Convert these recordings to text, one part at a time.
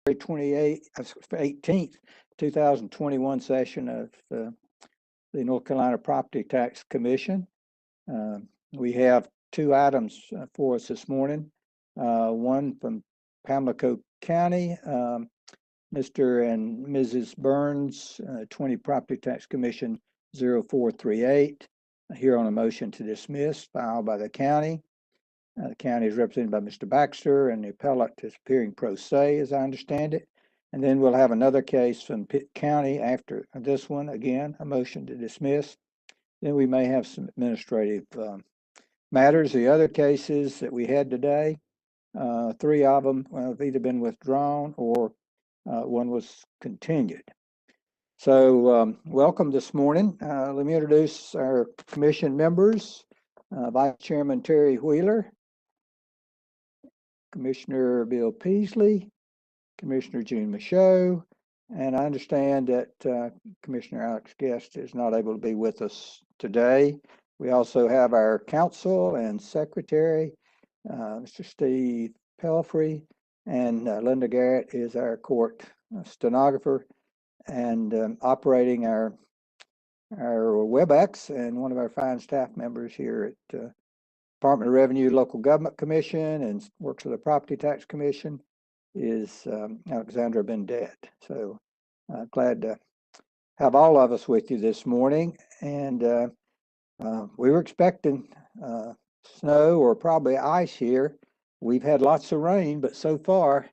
18th, 2021 session of the North Carolina Property Tax Commission. We have two items for us this morning. One from Pamlico County, Mr. and Mrs. Burns, 20 Property Tax Commission 0438, here on a motion to dismiss filed by the county. The county is represented by Mr. Baxter, and the appellate is appearing pro se, as I understand it. And then we'll have another case from Pitt County after this one, again, a motion to dismiss. Then we may have some administrative matters. The other cases that we had today, three of them have either been withdrawn or one was continued. So welcome this morning. Let me introduce our commission members. Vice Chairman Terry Wheeler, Commissioner Bill Peasley, Commissioner June Michaud, and I understand that Commissioner Alex Guest is not able to be with us today. We also have our counsel and secretary, Mr. Steve Pelfrey, and Linda Garrett is our court stenographer and operating our WebEx, and one of our fine staff members here at Department of Revenue Local Government Commission and works for the Property Tax Commission is Alexandra Bendet. So glad to have all of us with you this morning. And we were expecting snow or probably ice here. We've had lots of rain, but so far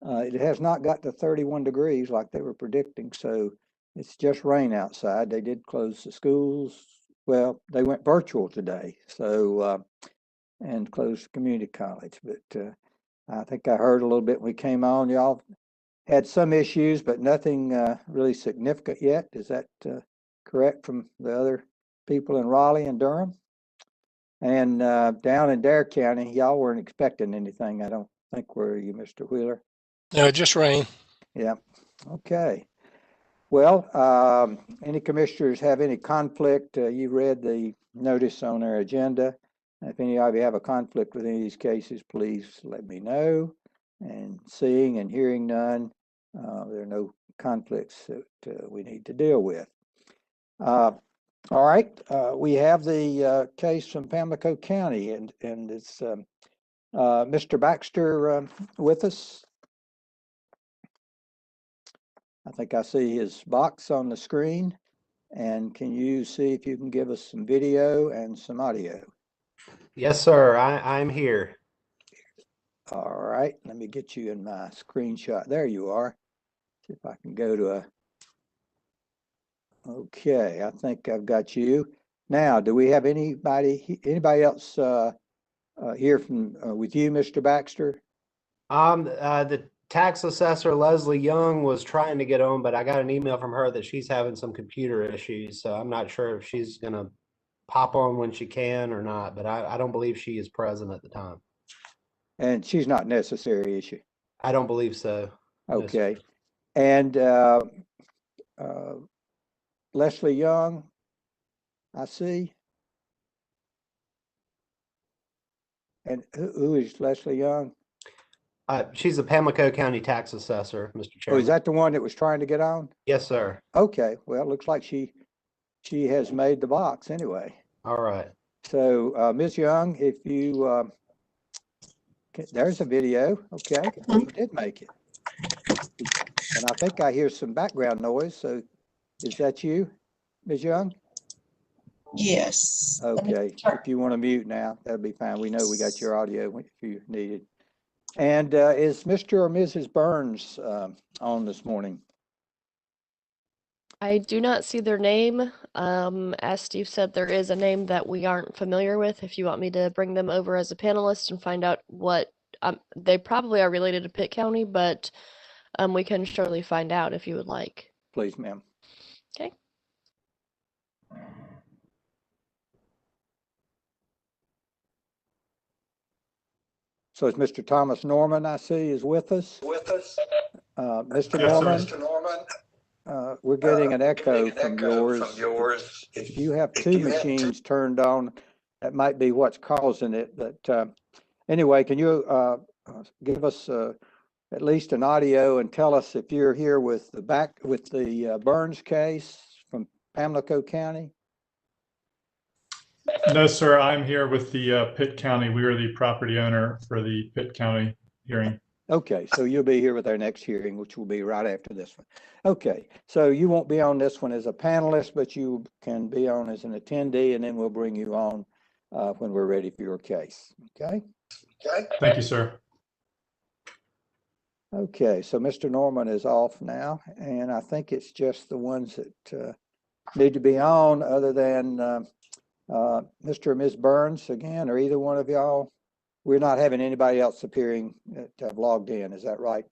it has not got to 31 degrees like they were predicting. So it's just rain outside. They did close the schools. Well, they went virtual today. So and closed the community college. But I think I heard a little bit when we came on. Y'all had some issues, but nothing really significant yet. Is that correct from the other people in Raleigh and Durham? And down in Dare County, y'all weren't expecting anything, I don't think, were you, Mr. Wheeler? No, just rain. Yeah. Okay. Well, any commissioners have any conflict? You read the notice on our agenda. If any of you have a conflict with any of these cases, please let me know. And seeing and hearing none, there are no conflicts that we need to deal with. All right, we have the case from Pamlico County, and it's Mr. Baxter with us. I think I see his box on the screen. And can you see if you can give us some video and some audio? Yes, sir. I'm here. All right, let me get you in my screenshot. There you are. See if I can go to a. Okay, I think I've got you. Now, do we have anybody else here from with you, Mr. Baxter? The tax assessor Leslie Young was trying to get on, but I got an email from her that she's having some computer issues, so I'm not sure if she's gonna pop on when she can or not, but I don't believe she is present at the time. And she's not necessary, is she? I don't believe so. Okay. No, and Leslie Young, I see. And who is Leslie Young? She's the Pamlico County tax assessor, Mr. Chairman. Oh, is that the one that was trying to get on? Yes, sir. Okay. Well, it looks like she has made the box anyway. All right. So, Ms. Young, if you, there's a video. Okay, you did make it. And I think I hear some background noise. So, is that you, Ms. Young? Yes. Okay. If you want to mute now, that'd be fine. We know we got your audio if you need it. And is Mr. or Mrs. Burns on this morning? I do not see their name. As Steve said, there is a name that we aren't familiar with. If you want me to bring them over as a panelist and find out what, they probably are related to Pitt County, but we can surely find out if you would like. Please, ma'am. Okay. So it's Mr. Thomas Norman, I see, is with us. Mr. Norman, we're getting an echo from yours. If you have two machines turned on, that might be what's causing it. But anyway, can you give us at least an audio and tell us if you're here with the Burns case from Pamlico County? No, sir. I'm here with the Pitt County. We are the property owner for the Pitt County hearing. Okay, so you'll be here with our next hearing, which will be right after this one. Okay, so you won't be on this one as a panelist, but you can be on as an attendee, and then we'll bring you on when we're ready for your case. Okay? Thank you, sir. Okay, so Mr. Norman is off now, and I think it's just the ones that need to be on, other than Mr. and Ms. Burns again, or either one of y'all. We're not having anybody else appearing that have logged in. Is that right?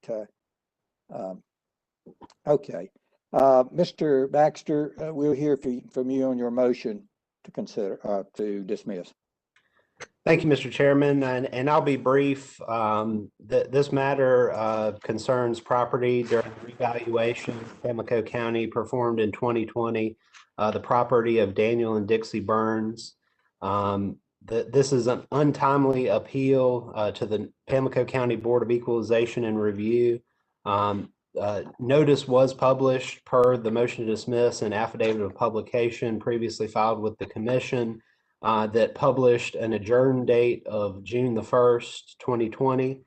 Okay. Mr. Baxter, we'll hear from you on your motion to consider to dismiss. Thank you, Mr. Chairman, and I'll be brief. This matter concerns property during the revaluation Pamlico County performed in 2020, the property of Daniel and Dixie Burns. This is an untimely appeal to the Pamlico County Board of Equalization and Review. Notice was published per the motion to dismiss and affidavit of publication previously filed with the commission that published an adjourned date of June the 1st, 2020.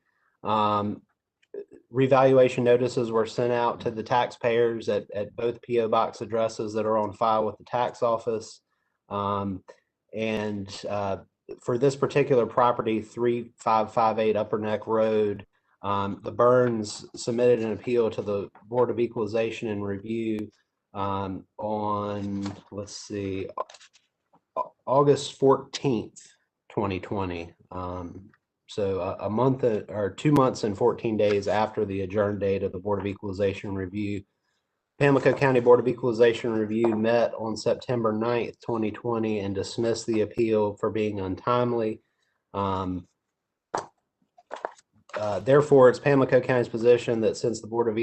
Revaluation notices were sent out to the taxpayers at both PO box addresses that are on file with the tax office. For this particular property, 3558 Upper Neck Road, the Burns submitted an appeal to the Board of Equalization and Review on, let's see, August 14th, 2020. So a month or 2 months and 14 days after the adjourned date of the Board of Equalization and Review. Pamlico County Board of Equalization Review met on September 9th, 2020 and dismissed the appeal for being untimely. Therefore, it's Pamlico County's position that since the Board of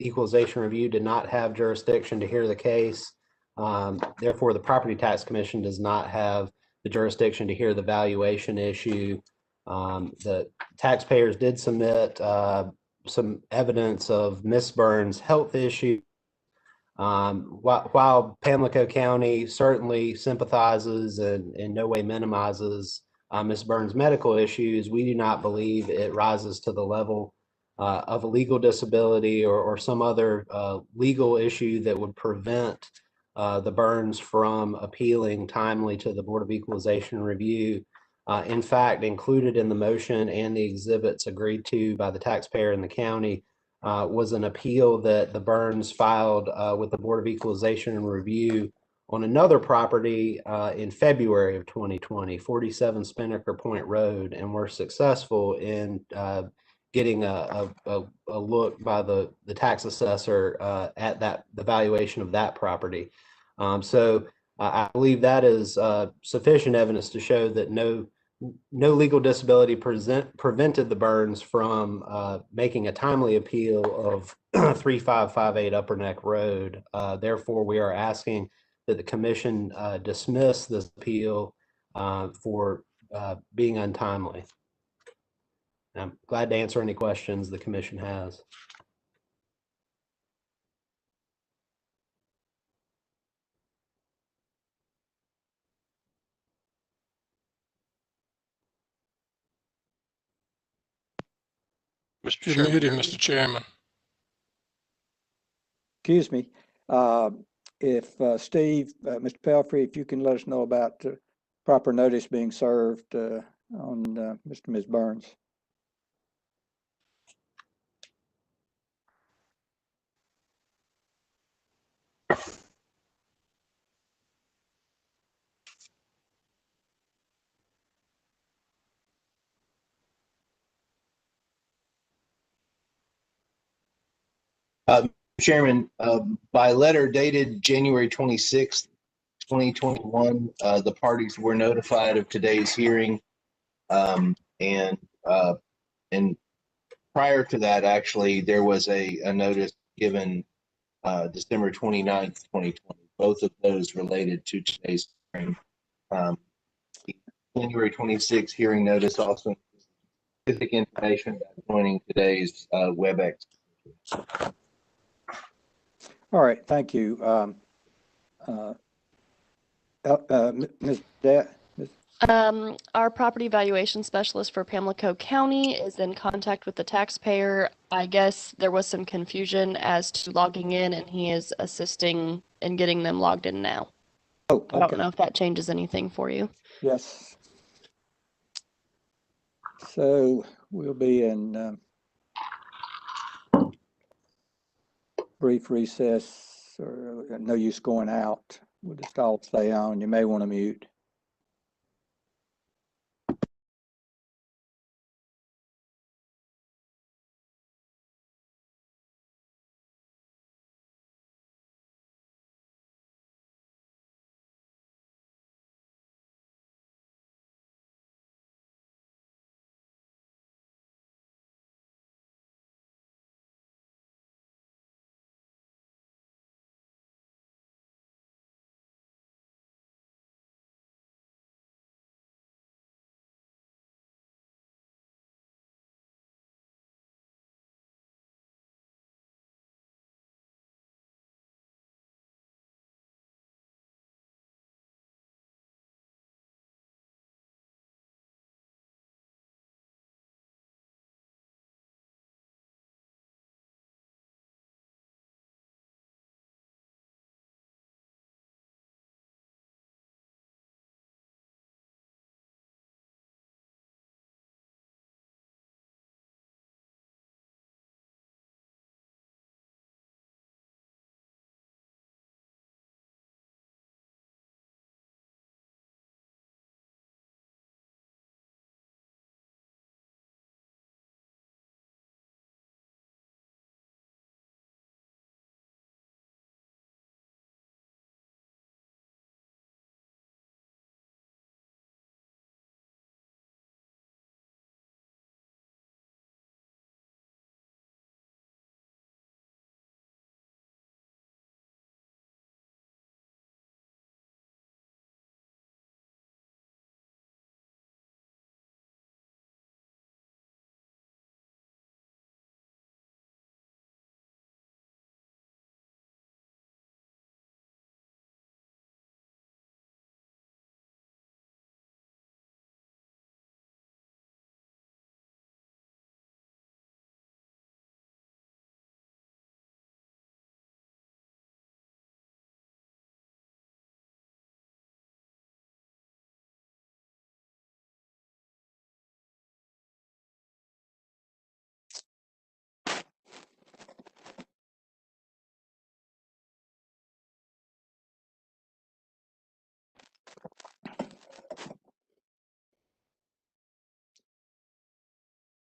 Equalization Review did not have jurisdiction to hear the case, therefore the Property Tax Commission does not have the jurisdiction to hear the valuation issue. The taxpayers did submit some evidence of Miss Burns' health issue. While Pamlico County certainly sympathizes and in no way minimizes Ms. Burns' medical issues, we do not believe it rises to the level of a legal disability or some other legal issue that would prevent the Burns from appealing timely to the Board of Equalization Review. In fact, included in the motion and the exhibits agreed to by the taxpayer and the county was an appeal that the Burns filed with the Board of Equalization and Review on another property in February of 2020, 47 Spinnaker Point Road, and were successful in getting a look by the tax assessor at the valuation of that property. So I believe that is sufficient evidence to show that no legal disability prevented the Burns from making a timely appeal of 3558 Upper Neck Road. Therefore, we are asking that the commission dismiss this appeal for being untimely. I'm glad to answer any questions the commission has. You're muted, Mr. Chairman. Excuse me. If Steve, Mr. Pelfrey, if you can let us know about proper notice being served on Mr. and Ms. Burns. Chairman, by letter dated January 26th, 2021, the parties were notified of today's hearing. And prior to that, actually, there was a notice given December 29th, 2020. Both of those related to today's hearing. The January 26th hearing notice also specific information by joining today's WebEx. All right, thank you. Ms. Dat, Our property valuation specialist for Pamlico County is in contact with the taxpayer. I guess there was some confusion as to logging in, and he is assisting in getting them logged in now. oh, I don't okay, know if that changes anything for you. yes. So we'll be in brief recess, or no use going out. We'll just all stay on. You may want to mute.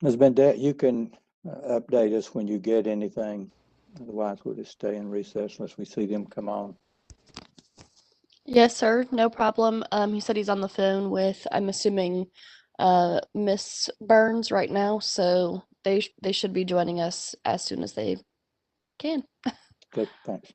Ms. Bendet, you can update us when you get anything. Otherwise, we'll just stay in recess unless we see them come on. Yes, sir. No problem. He said he's on the phone with, I'm assuming, Miss Burns right now, so they should be joining us as soon as they can. Good, thanks.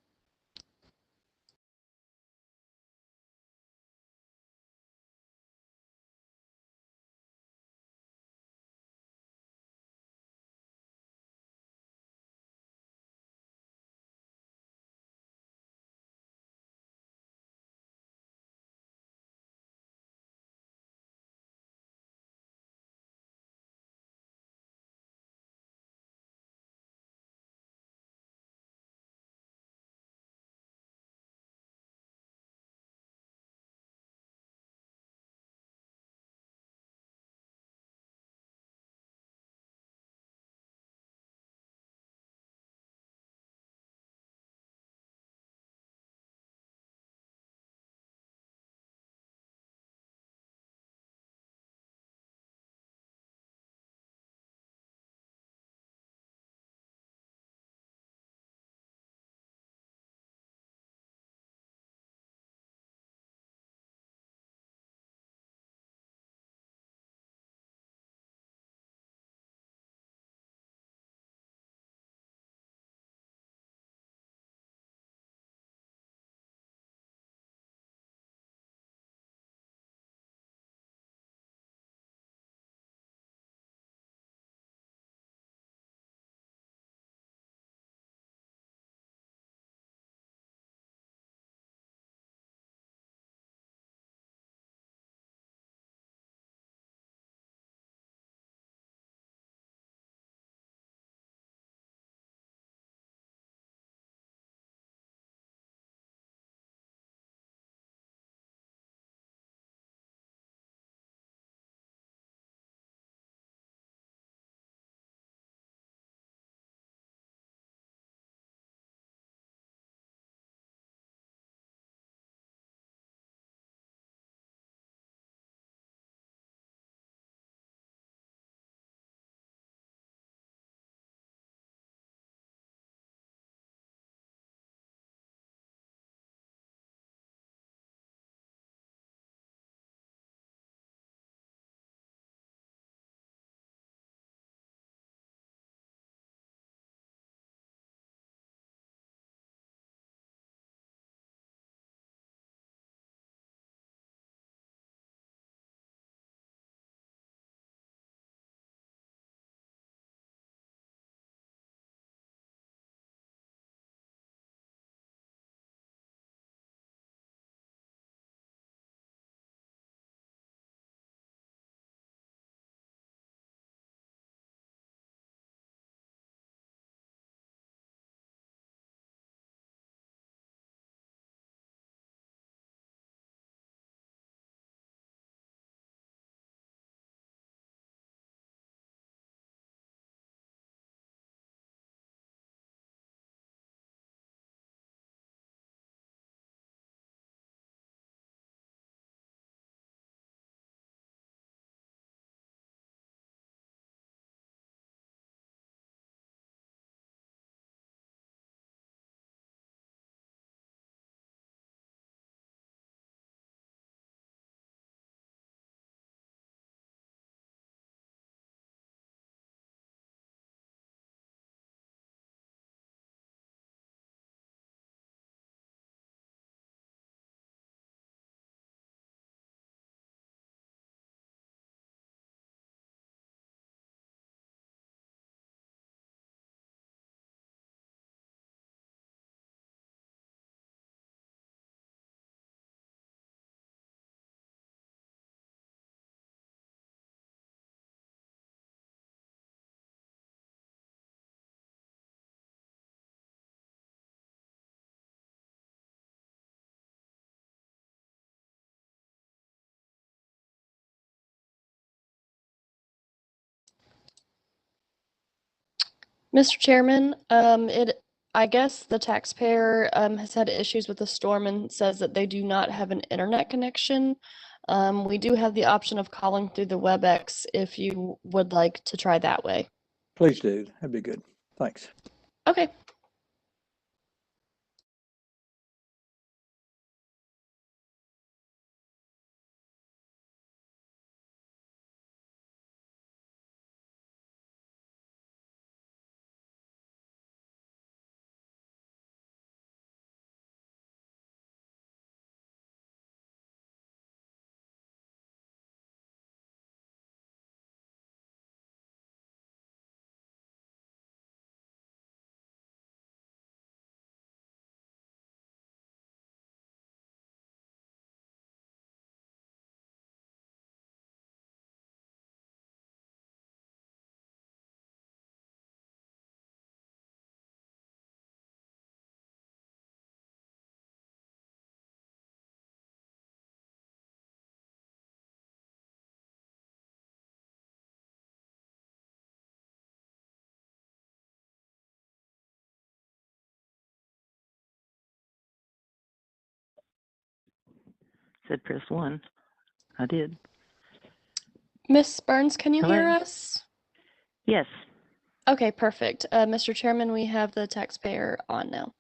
Mr. Chairman, I guess the taxpayer has had issues with the storm and says that they do not have an internet connection. We do have the option of calling through the WebEx if you would like to try that way. Please do. That'd be good. Thanks. Okay. Said press 1. I did. Miss Burns, can you hear Hello? us? Yes. Okay, perfect. Mr. Chairman, we have the taxpayer on now.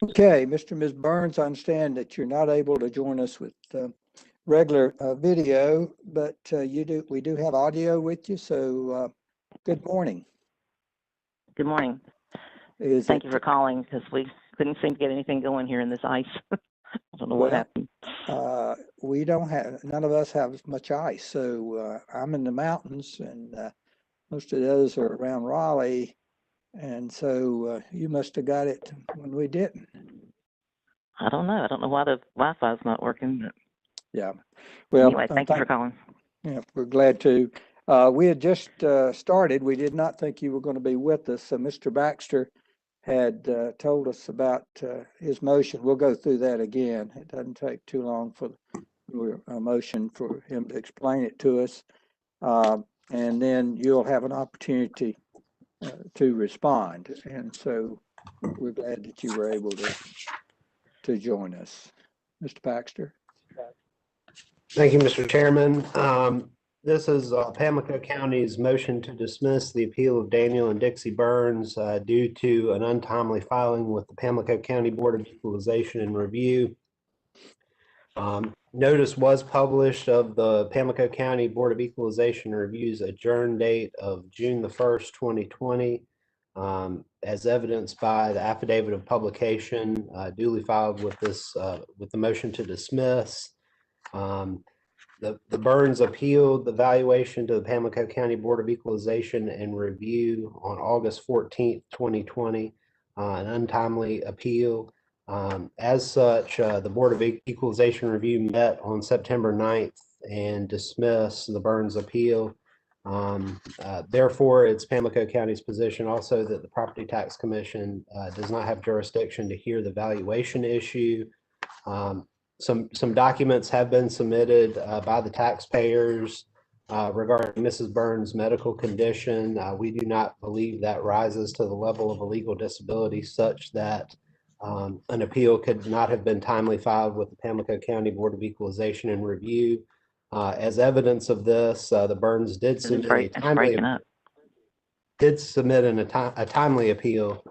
Okay, Mr. and Ms. Burns, I understand that you're not able to join us with regular video, but we do have audio with you. So good morning. Good morning. Thank you for calling because we couldn't seem to get anything going here in this ice. I don't know what happened. We don't have, none of us have much ice. So I'm in the mountains and most of those are around Raleigh. And so you must have got it when we didn't. I don't know. I don't know why the Wi-Fi is not working. But Yeah. Well, anyway, thank you for calling. Yeah, we're glad to. We had just started. We did not think you were going to be with us. So Mr. Baxter had told us about his motion. We'll go through that again. It doesn't take too long for a motion for him to explain it to us. And then you'll have an opportunity to respond. And so we're glad that you were able to join us. Mr. Baxter. Thank you, Mr. Chairman. This is Pamlico County's motion to dismiss the appeal of Daniel and Dixie Burns due to an untimely filing with the Pamlico County Board of Equalization and Review. Notice was published of the Pamlico County Board of Equalization and Review's adjourn date of June the 1st, 2020, as evidenced by the affidavit of publication duly filed with with the motion to dismiss. The Burns appealed the valuation to the Pamlico County Board of Equalization and Review on August 14th, 2020, an untimely appeal. As such, the Board of Equalization Review met on September 9th and dismissed the Burns appeal. Therefore, it's Pamlico County's position also that the Property Tax Commission does not have jurisdiction to hear the valuation issue. Some documents have been submitted by the taxpayers regarding Mrs. Burns' medical condition. We do not believe that rises to the level of a legal disability such that an appeal could not have been timely filed with the Pamlico County Board of Equalization and Review. As evidence of this, the Burns did submit a timely appeal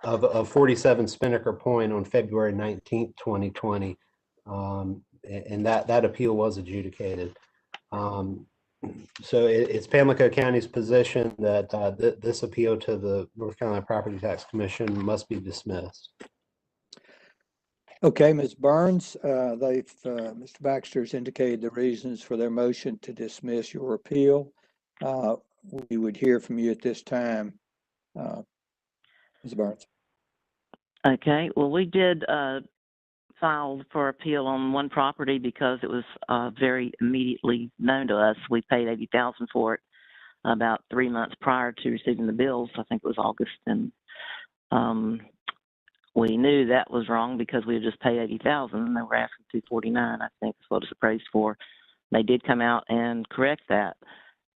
of 47 Spinnaker Point on February 19th, 2020. And that appeal was adjudicated. So it's Pamlico County's position that this appeal to the North Carolina Property Tax Commission must be dismissed. Okay, Ms. Burns, Mr. Baxter's indicated the reasons for their motion to dismiss your appeal. We would hear from you at this time, Ms. Burns. Okay. Well, we did file for appeal on one property because it was very immediately known to us. We paid $80,000 for it about 3 months prior to receiving the bills. I think it was August, and we knew that was wrong because we had just paid $80,000 and they were asking $249,000, I think is what it's appraised for. They did come out and correct that.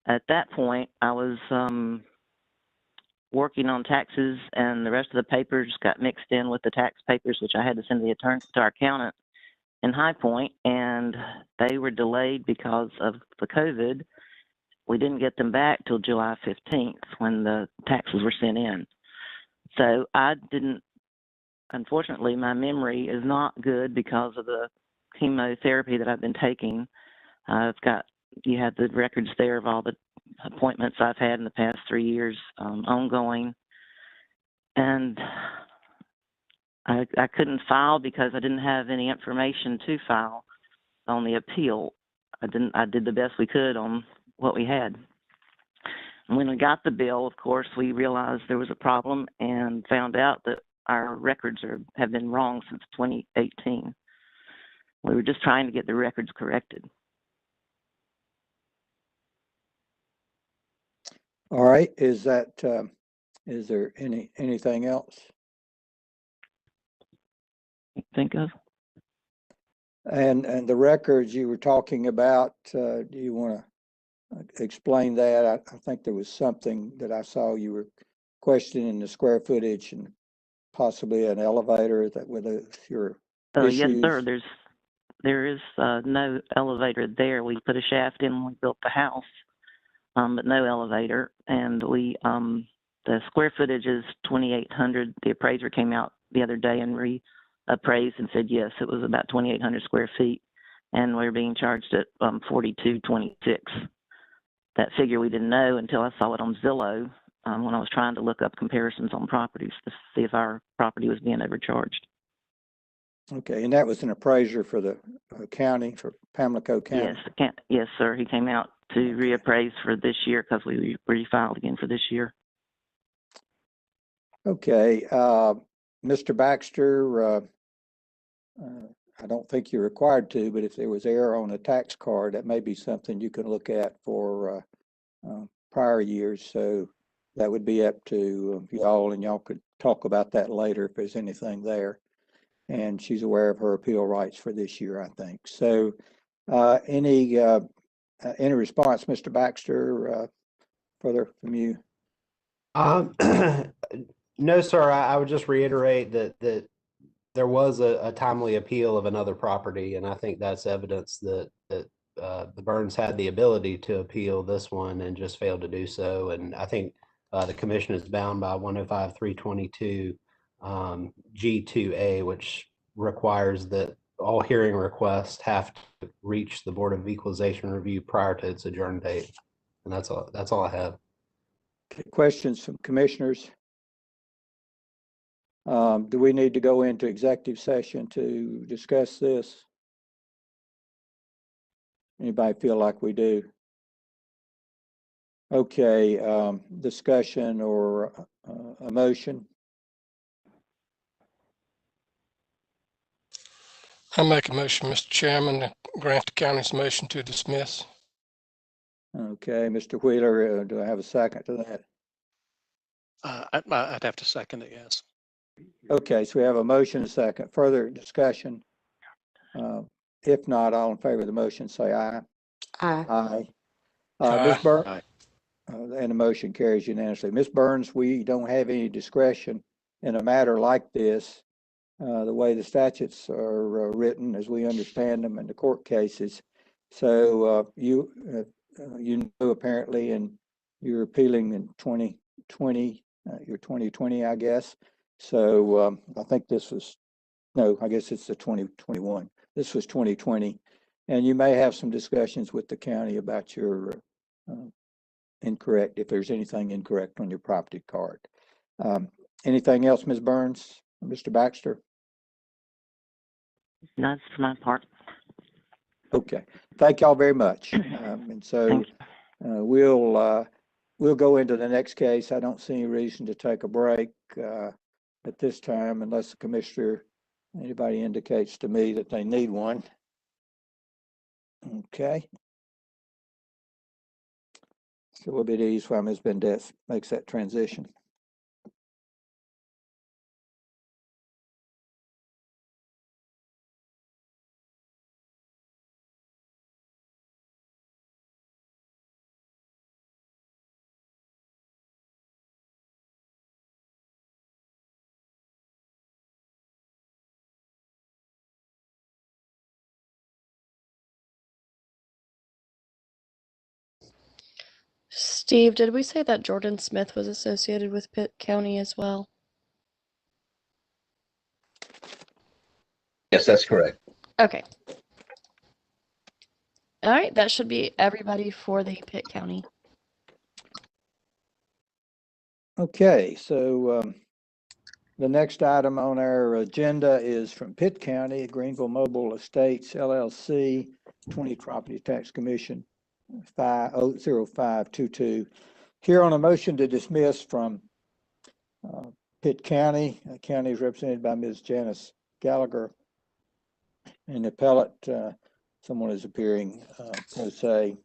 At that point, I was working on taxes, and the rest of the papers got mixed in with the tax papers, which I had to send the attorney to our accountant in High Point, and they were delayed because of the COVID. We didn't get them back till July 15th when the taxes were sent in. So I didn't, unfortunately, my memory is not good because of the chemotherapy that I've been taking. You have the records there of all the appointments I've had in the past 3 years ongoing. And I couldn't file because I didn't have any information to file on the appeal. I did the best we could on what we had. And when we got the bill, of course, we realized there was a problem and found out that our records have been wrong since 2018. We were just trying to get the records corrected. All right, is there anything else? Think of? And the records you were talking about, do you want to explain that? I think there was something that I saw you were questioning the square footage and possibly an elevator that with your Yes, sir. issues. There is no elevator there. We put a shaft in when we built the house, but no elevator. And the square footage is 2,800. The appraiser came out the other day and reappraised and said yes, it was about 2,800 square feet, and we're being charged at 4,226. That figure we didn't know until I saw it on Zillow when I was trying to look up comparisons on properties to see if our property was being overcharged. Okay, and that was an appraiser for the county, for Pamlico County? Yes, sir. He came out to reappraise for this year because we refiled again for this year. Okay, Mr. Baxter, I don't think you're required to, but if there was error on a tax card, that may be something you can look at for prior years. So that would be up to y'all, and y'all could talk about that later if there's anything there. And she's aware of her appeal rights for this year, I think. So any response, Mr. Baxter, further from you? No, sir. I would just reiterate that there was a timely appeal of another property, and I think that's evidence that the Burns had the ability to appeal this one and just failed to do so. And I think the commission is bound by 105-322 G2A, which requires that all hearing requests have to reach the Board of Equalization Review prior to its adjourn date. And that's all I have. Okay, questions from commissioners? Do we need to go into executive session to discuss this? Anybody feel like we do? Okay, discussion or a motion? I make a motion, Mr. Chairman, to grant the county's motion to dismiss. Okay, Mr. Wheeler, do I have a second to that? I'd have to second it, yes. Okay, so we have a motion, a second. Further discussion? If not, all in favor of the motion, say aye. Aye. Aye. Aye. Ms. Burns, Aye. and the motion carries unanimously. Ms. Burns, we don't have any discretion in a matter like this. The way the statutes are written, as we understand them in the court cases. So you know apparently, and you're appealing in 2020, your 2020, I guess. So I think this was, no, I guess it's the 2021. This was 2020. And you may have some discussions with the county about your incorrect, if there's anything incorrect on your property card. Anything else, Ms. Burns, Mr. Baxter? That's for my part. Okay, thank y'all very much. And so we'll go into the next case. I don't see any reason to take a break at this time unless the commissioner, anybody indicates to me that they need one. Okay. So we'll be at ease while Ms. Bendeth makes that transition. Steve, did we say that Jordan Smith was associated with Pitt County as well? Yes, that's correct. Okay. All right, that should be everybody for the Pitt County. Okay, so the next item on our agenda is from Pitt County, Greenville Mobile Estates LLC, 20 Property Tax Commission, 0522. Here on a motion to dismiss from Pitt County. County is represented by Ms. Janice Gallagher. And the appellate, someone is appearing pro se.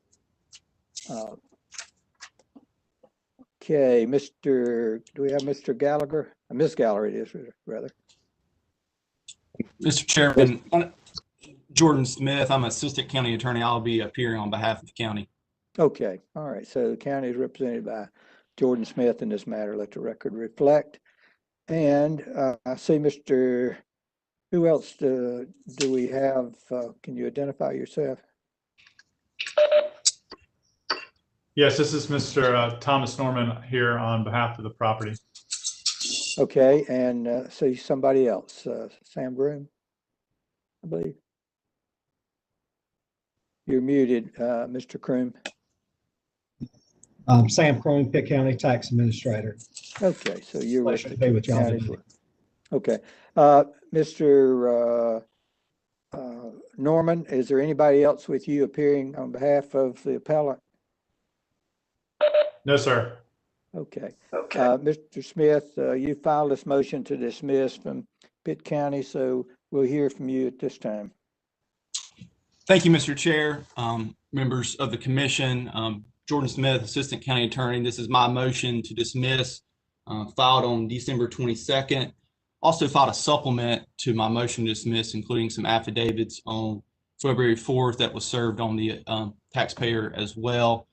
Okay, do we have Mr. Gallagher? Ms. Gallagher it is, rather. Mr. Chairman, Jordan Smith, I'm Assistant County Attorney. I'll be appearing on behalf of the county. Okay, all right. So the county is represented by Jordan Smith in this matter. Let the record reflect. And I see Mr. Who else do we have? Can you identify yourself? Yes, this is Mr. Thomas Norman here on behalf of the property. Okay, and see somebody else, Sam Groom, I believe. You're muted, Mr. Croom. Sam Crone, Pitt County Tax Administrator. Okay, so you're with Pleasure the to be with y'all county. today. Okay, Mr. Norman, is there anybody else with you appearing on behalf of the appellant? No, sir. Okay. Mr. Smith, you filed this motion to dismiss from Pitt County, so we'll hear from you at this time. Thank you, Mr. Chair, members of the commission. Jordan Smith, Assistant County Attorney. This is my motion to dismiss, filed on December 22nd. Also filed a supplement to my motion to dismiss, including some affidavits on February 4th that was served on the taxpayer as well.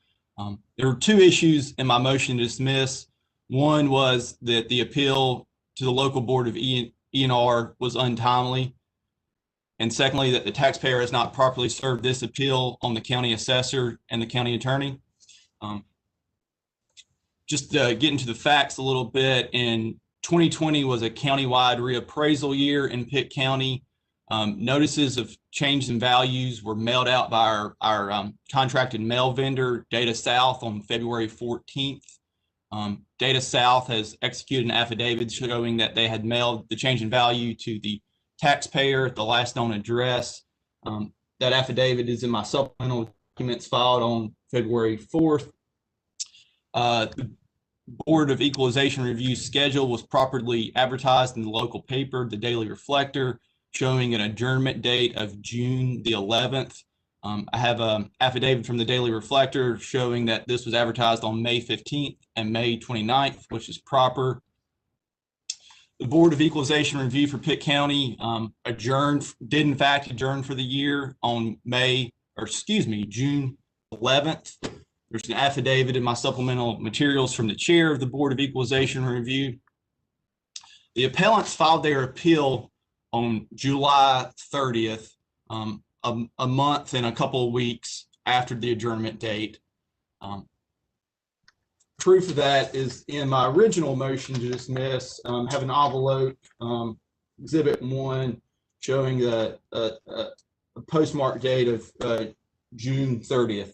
There were two issues in my motion to dismiss. One was that the appeal to the local board of E&R was untimely. And secondly, that the taxpayer has not properly served this appeal on the county assessor and the county attorney. Just getting to the facts a little bit, in 2020 was a countywide reappraisal year in Pitt County. Notices of change in values were mailed out by our contracted mail vendor, Data South, on February 14th. Data South has executed an affidavit showing that they had mailed the change in value to the taxpayer at the last known address. That affidavit is in my supplemental documents filed on February 4th. The Board of Equalization Review schedule was properly advertised in the local paper, the Daily Reflector, showing an adjournment date of June the 11th. I have an affidavit from the Daily Reflector showing that this was advertised on May 15th and May 29th, which is proper. The Board of Equalization Review for Pitt County did in fact adjourn for the year on June 11th. There's an affidavit in my supplemental materials from the chair of the Board of Equalization Review. The appellants filed their appeal on July 30th, a month and a couple of weeks after the adjournment date. Proof of that is in my original motion to dismiss. Have an envelope, Exhibit 1, showing a postmark date of June 30th.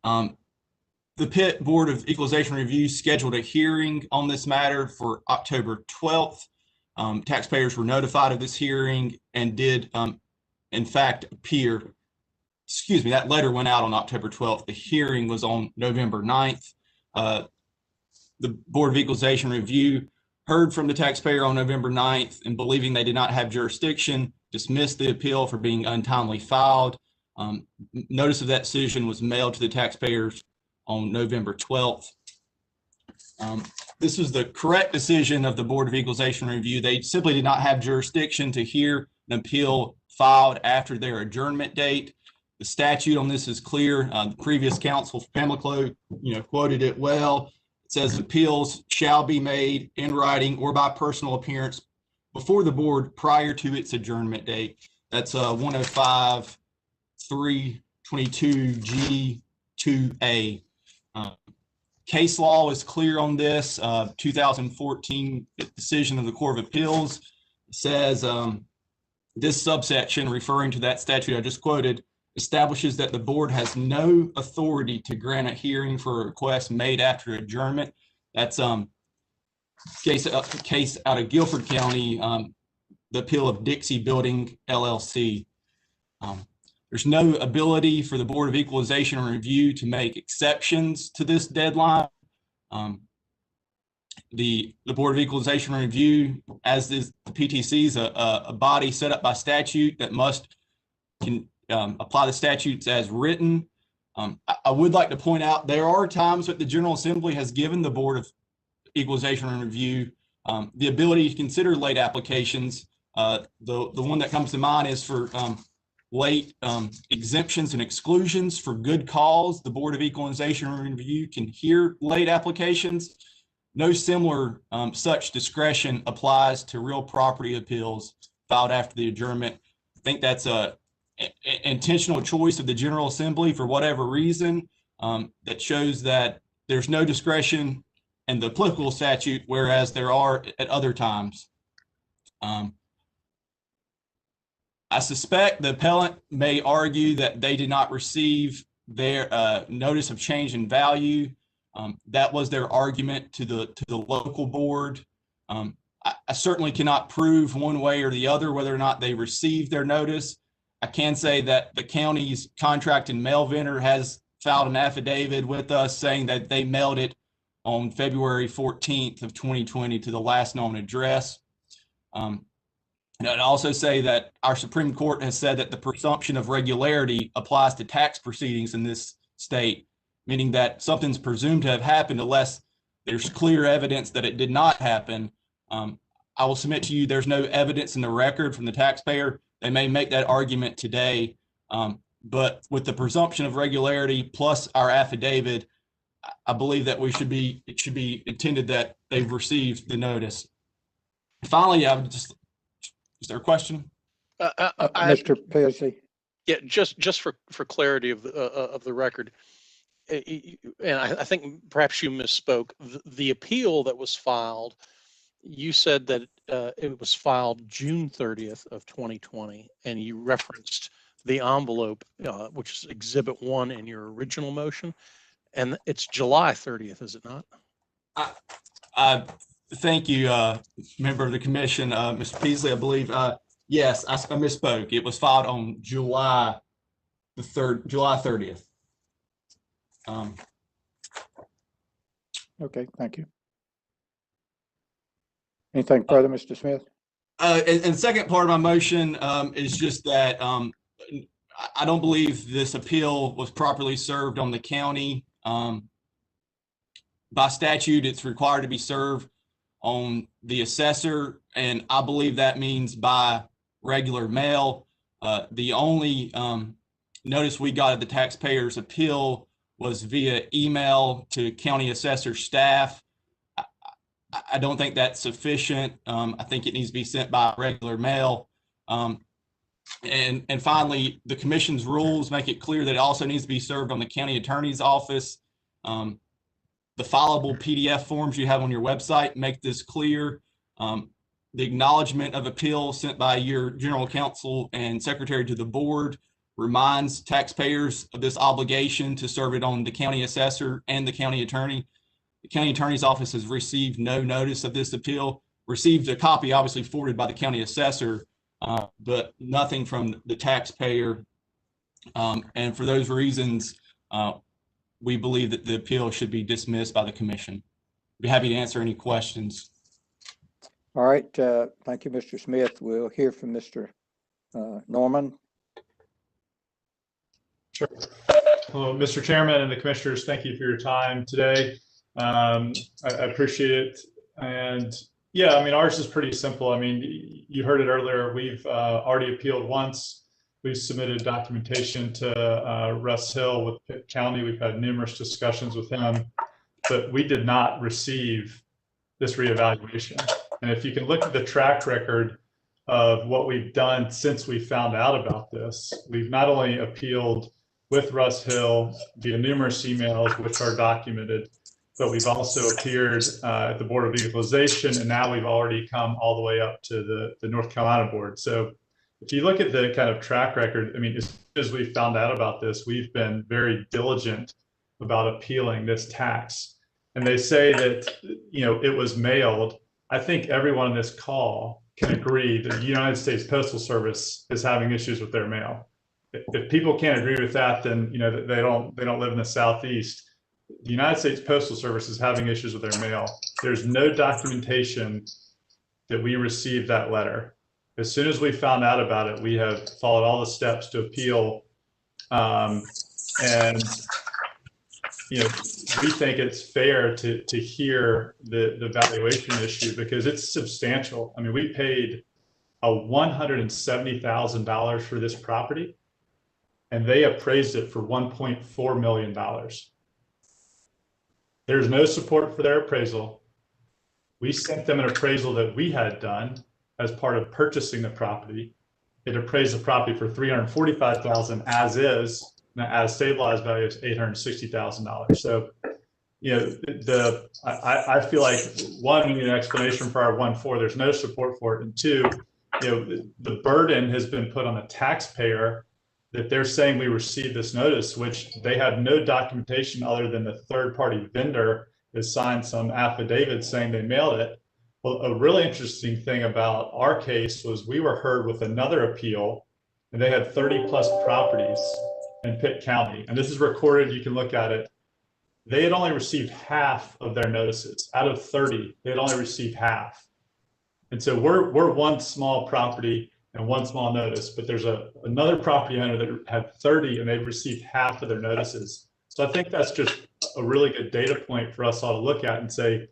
The Pitt Board of Equalization Review scheduled a hearing on this matter for October 12th. Taxpayers were notified of this hearing and did, in fact, appear. Excuse me, that letter went out on October 12th. The hearing was on November 9th. The Board of Equalization Review heard from the taxpayer on November 9th and, believing they did not have jurisdiction, dismissed the appeal for being untimely filed. Notice of that decision was mailed to the taxpayers on November 12th. This was the correct decision of the Board of Equalization Review. They simply did not have jurisdiction to hear an appeal filed after their adjournment date. The statute on this is clear. The previous counsel, Pamela Clough, quoted it well. It says appeals shall be made in writing or by personal appearance before the board prior to its adjournment date. That's 105-322G2A. Case law is clear on this. 2014 decision of the Court of Appeals says this subsection, referring to that statute I just quoted, establishes that the board has no authority to grant a hearing for a request made after adjournment. That's case out of Guilford County, the appeal of Dixie Building LLC. There's no ability for the Board of Equalization and Review to make exceptions to this deadline. The Board of Equalization and Review, as is the PTC, is a body set up by statute that can apply the statutes as written. I would like to point out there are times that the General Assembly has given the Board of Equalization and Review the ability to consider late applications. The one that comes to mind is for late exemptions and exclusions for good cause. The Board of Equalization and Review can hear late applications. No similar such discretion applies to real property appeals filed after the adjournment. I think that's a intentional choice of the General Assembly for whatever reason that shows that there's no discretion in the applicable statute, whereas there are at other times. I suspect the appellant may argue that they did not receive their notice of change in value. That was their argument to the local board. I certainly cannot prove one way or the other whether or not they received their notice. I can say that the county's contract and mail vendor has filed an affidavit with us saying that they mailed it on February 14th of 2020 to the last known address. And I'd also say that our Supreme Court has said that the presumption of regularity applies to tax proceedings in this state, meaning that something's presumed to have happened unless there's clear evidence that it did not happen. I will submit to you there's no evidence in the record from the taxpayer. They may make that argument today, but with the presumption of regularity plus our affidavit, I believe that it should be intended that they've received the notice. Finally, is there a question? Mr. Paisley? Yeah, just for clarity of the record, and I think perhaps you misspoke. The appeal that was filed, you said that it was filed June 30th of 2020, and you referenced the envelope, which is Exhibit 1 in your original motion, and it's July 30th, is it not? Thank you, member of the commission, Mr. Peasley. I believe, yes, I misspoke. It was filed on July 30th. Okay, thank you. Anything further, Mr. Smith? And second part of my motion is just that I don't believe this appeal was properly served on the county. By statute, it's required to be served on the assessor, and I believe that means by regular mail. The only notice we got of the taxpayer's appeal was via email to county assessor staff. I don't think that's sufficient. I think it needs to be sent by regular mail. And finally, the commission's rules make it clear that it also needs to be served on the county attorney's office. The fileable PDF forms you have on your website make this clear. The acknowledgement of appeal sent by your general counsel and secretary to the board reminds taxpayers of this obligation to serve it on the county assessor and the county attorney. The county attorney's office has received no notice of this appeal, received a copy obviously forwarded by the county assessor, but nothing from the taxpayer. And for those reasons, we believe that the appeal should be dismissed by the commission. I'd be happy to answer any questions. All right, thank you, Mr. Smith. We'll hear from Mr. Norman. Sure. Hello, Mr. Chairman and the commissioners. Thank you for your time today. I appreciate it. And yeah, I mean, ours is pretty simple. I mean, you heard it earlier. We've already appealed once. We've submitted documentation to Russ Hill with Pitt County. We've had numerous discussions with him, but we did not receive this reevaluation. And if you can look at the track record of what we've done since we found out about this, we've not only appealed with Russ Hill via numerous emails, which are documented. But we've also appeared at the Board of Equalization, and now we've already come all the way up to the North Carolina Board. So if you look at the kind of track record, I mean, as soon as we found out about this, we've been very diligent about appealing this tax. And they say that, you know, it was mailed. I think everyone on this call can agree that the United States Postal Service is having issues with their mail. If people can't agree with that, then, you know, they don't live in the Southeast. The United States Postal Service is having issues with their mail. There's no documentation that we received that letter. As soon as we found out about it, we have followed all the steps to appeal. And, you know, we think it's fair to hear the valuation issue because it's substantial. I mean, we paid $170,000 for this property, and they appraised it for $1.4 million. There's no support for their appraisal. We sent them an appraisal that we had done as part of purchasing the property. It appraised the property for $345,000 as is, and at a stabilized value of $860,000. So, you know, I feel like one, we need an explanation for our 1.4. There's no support for it, and two, you know, the burden has been put on the taxpayer that they're saying we received this notice, which they have no documentation other than the third-party vendor has signed some affidavit saying they mailed it. Well, a really interesting thing about our case was we were heard with another appeal, and they had 30 plus properties in Pitt County. And this is recorded, you can look at it. They had only received half of their notices. Out of 30, they had only received half. And so we're one small property and one small notice, but there's another property owner that had 30 and they've received half of their notices. So I think that's just a really good data point for us all to look at and say,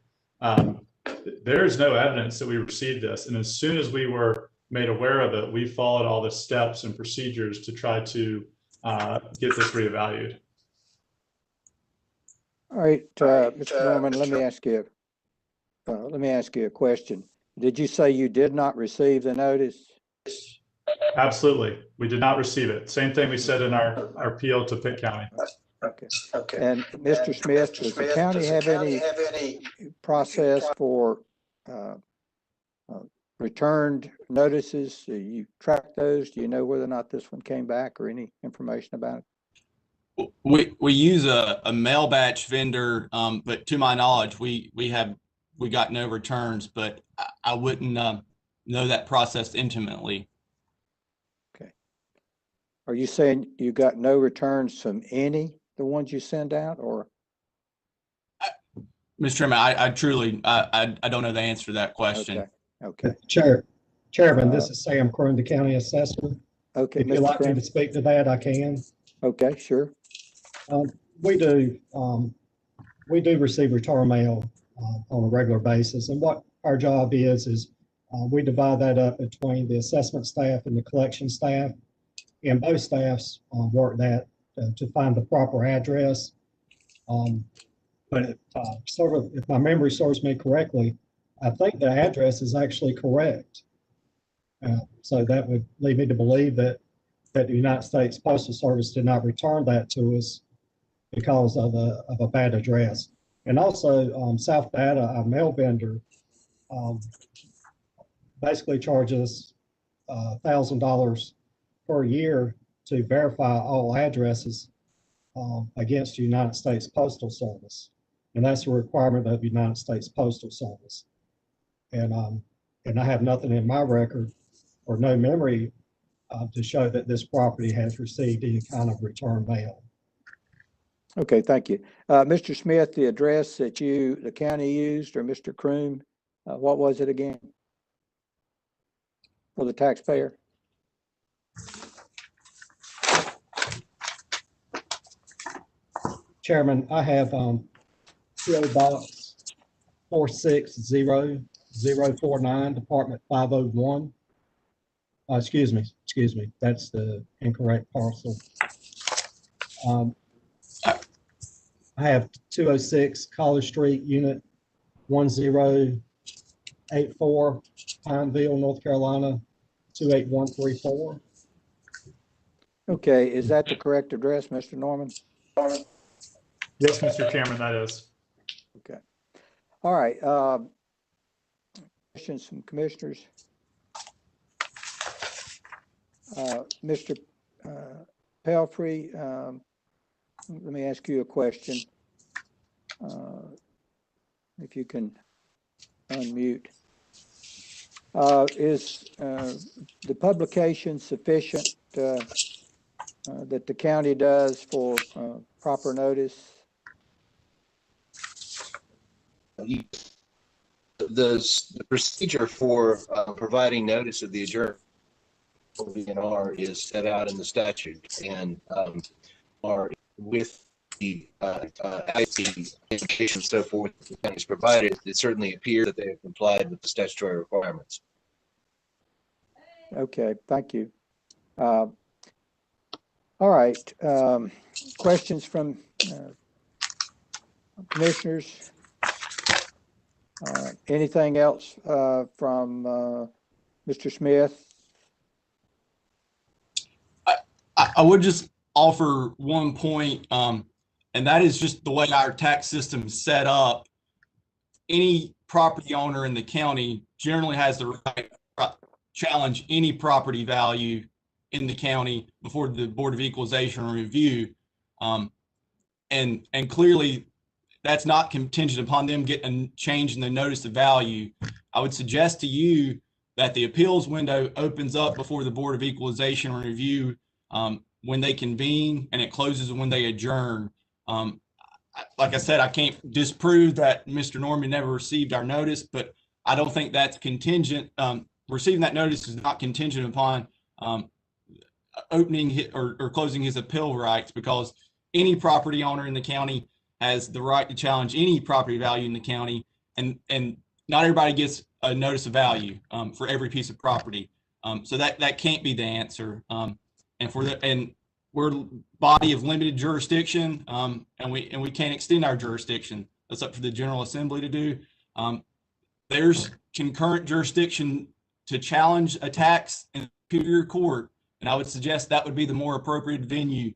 there is no evidence that we received this. And as soon as we were made aware of it, we followed all the steps and procedures to try to get this reevaluated. All right, Mr. Norman, let me ask you a question. Did you say you did not receive the notice? Absolutely. We did not receive it. Same thing we said in our appeal to Pitt County. Okay. And Mr. Smith, does the county have any process for returned notices? Do you track those? Do you know whether or not this one came back or any information about it? We use a mail batch vendor, but to my knowledge, we got no returns, but I wouldn't know that process intimately. Okay. Are you saying you got no returns from the ones you send out, or? Mr. Chairman, I truly, I don't know the answer to that question. Okay. Chairman, this is Sam Croom, the county assessor. Okay. If you'd like me to speak to that, I can. Okay, sure. We do receive return mail on a regular basis, and what our job is we divide that up between the assessment staff and the collection staff, and both staffs work that to find the proper address. But if my memory serves me correctly, I think the address is actually correct. So that would lead me to believe that the United States Postal Service did not return that to us because of a bad address. And also South Data, our mail vendor, basically charges $1,000 per year to verify all addresses against the United States Postal Service. And that's a requirement of the United States Postal Service. And I have nothing in my record or no memory to show that this property has received any kind of return mail. Okay, thank you. Mr. Smith, the address that the county used, or Mr. Croom, what was it again for the taxpayer? Chairman, I have PO Box 460049, Department 501. Excuse me, that's the incorrect parcel. I have 206 College Street, Unit 1084, Pineville, North Carolina, 28134. Okay, is that the correct address, Mr. Norman? Yes, Mr. Chairman, that is. Okay. All right. Questions from commissioners? Mr. Pelfrey, let me ask you a question. If you can unmute. Is the publication sufficient that the county does for proper notice? The procedure for providing notice of the adjournment for VNR is set out in the statute and are with the IT education and so forth that the county has provided. It certainly appears that they have complied with the statutory requirements. Okay, thank you. All right. Questions from commissioners? Anything else from Mr. Smith? I would just offer one point, and that is just the way our tax system is set up. Any property owner in the county generally has the right to challenge any property value in the county before the Board of Equalization Review. And clearly that's not contingent upon them getting a change in the notice of value. I would suggest to you that the appeals window opens up before the Board of Equalization Review when they convene, and it closes when they adjourn. Like I said, I can't disprove that Mr. Norman never received our notice, but I don't think that's contingent. Receiving that notice is not contingent upon opening or closing his appeal rights, because any property owner in the county has the right to challenge any property value in the county, and not everybody gets a notice of value for every piece of property. So that can't be the answer. And we're a body of limited jurisdiction, and we can't extend our jurisdiction. That's up to the General Assembly to do. There's concurrent jurisdiction to challenge a tax in Superior Court, and I would suggest that would be the more appropriate venue.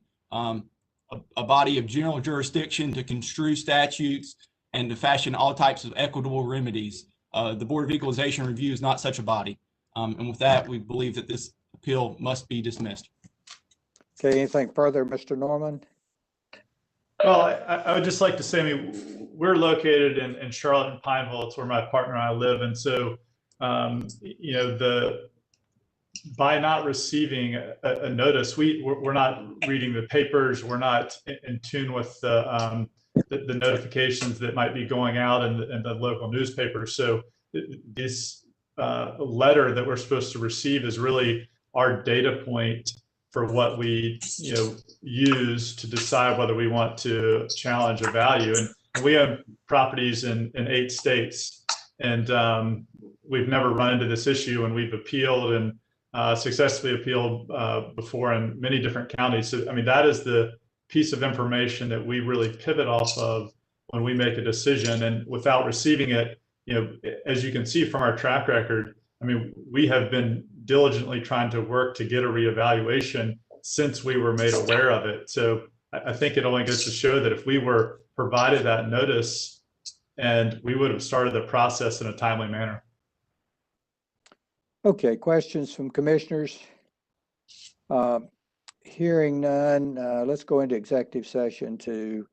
A body of general jurisdiction to construe statutes and to fashion all types of equitable remedies. The Board of Equalization Review is not such a body. And with that, we believe that this appeal must be dismissed. Okay, anything further, Mr. Norman? Well, I would just like to say, I mean, we're located in Charlotte and Pineville. It's where my partner and I live. And so, you know, by not receiving a notice, we're not reading the papers. We're not in tune with the notifications that might be going out in the local newspapers. So this letter that we're supposed to receive is really our data point for what we use to decide whether we want to challenge a value. And we have properties in 8 states, and we've never run into this issue, and we've appealed and successfully appealed before in many different counties. So, I mean, that is the piece of information that we really pivot off of when we make a decision. And without receiving it, as you can see from our track record, I mean, we have been diligently trying to work to get a reevaluation since we were made aware of it. So I think it only goes to show that if we were provided that notice, and we would have started the process in a timely manner. Okay, questions from commissioners? Hearing none, let's go into executive session to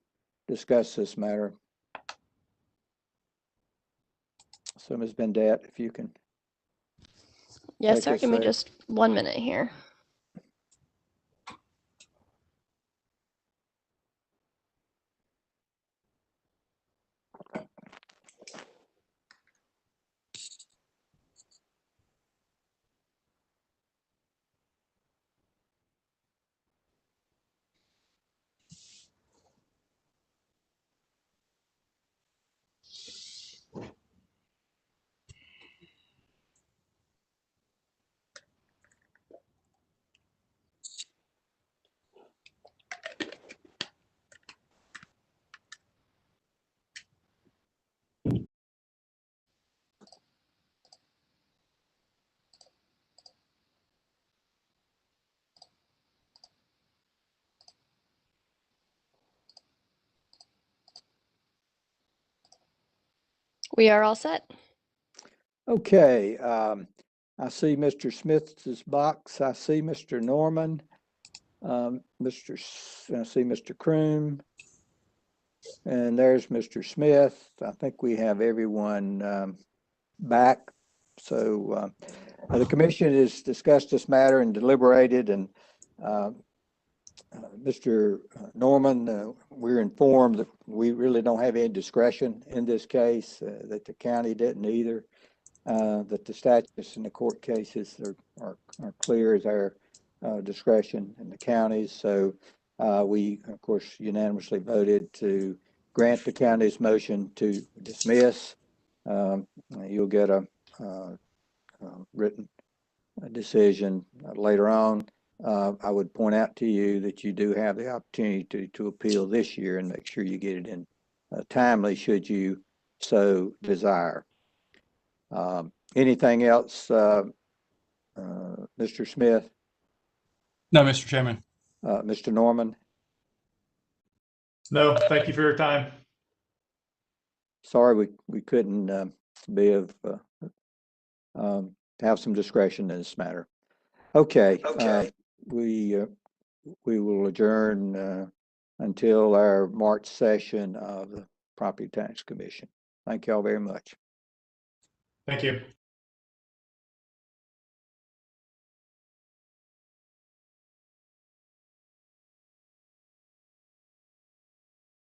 discuss this matter. So Ms. Bendet, if you can. Yes, Take sir. us Give me there. just 1 minute here. We are all set. Okay, I see Mr. Smith's box. I see Mr. Norman. I see Mr. Croom. And there's Mr. Smith. I think we have everyone back. So the commission has discussed this matter and deliberated, and Mr. Norman, we're informed that we really don't have any discretion in this case, that the county didn't either, that the statutes in the court cases are clear as our discretion in the counties. So we, of course, unanimously voted to grant the county's motion to dismiss. You'll get a written decision later on. I would point out to you that you do have the opportunity to appeal this year and make sure you get it in timely should you so desire. Anything else, Mr. Smith? No, Mr. Chairman. Mr. Norman? No, thank you for your time. Sorry, we couldn't be of have some discretion in this matter. Okay. We will adjourn until our March session of the Property Tax Commission. Thank you all very much. Thank you.